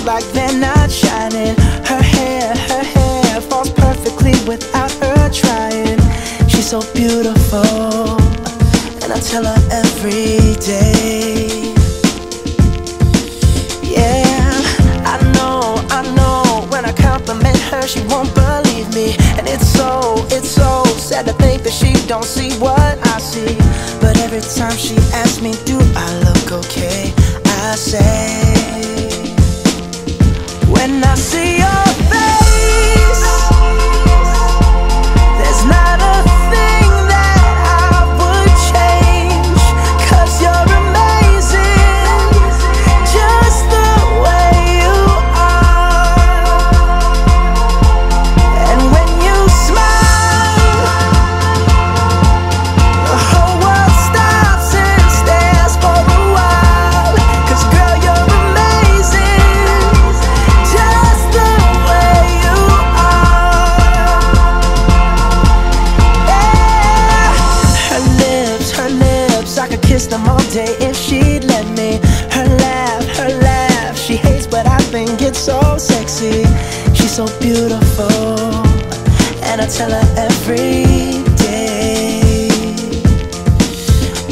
like they're not shining. Her hair falls perfectly without her trying. She's so beautiful, and I tell her every day. Yeah, I know, when I compliment her, she won't believe me. And it's so sad to think that she don't see what I see. But every time she asks me, do I look okay, I say, when I see your face, there's not a thing that I would change. 'Cause you're amazing, just the way you are. And when you smile, the whole world stops and stares for a while. 'Cause girl, you're amazing, just the way you are. Yeah. Her lips, I could kiss them all day if she'd let me. Her laugh, she hates but I think it's so sexy. She's so beautiful, and I tell her every day.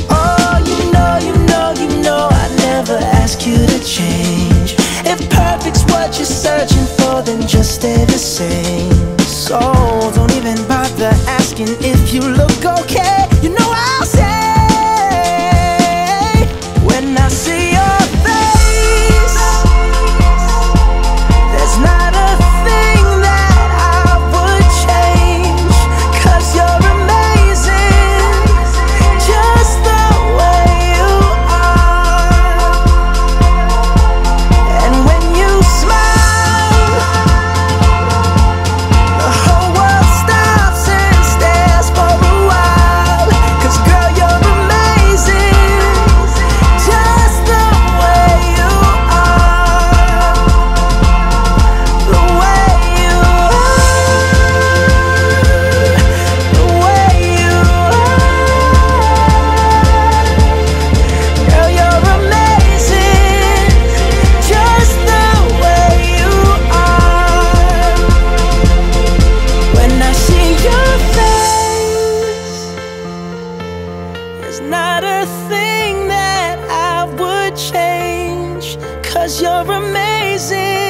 Oh, you know, I never ask you to change. If perfect's what you're searching for, then just stay the same. So don't even bother asking if you look okay. You know I'll say, when I see your face, there's not a thing that I would change. 'Cause you're amazing, just the way you are. And when you smile, the whole world stops and stares for a while. 'Cause girl, you're amazing, just the way you are. The way you are, the way you are. Girl, you're amazing, just the way you are. When I see your face, there's not a thing that I would change. 'Cause you're amazing,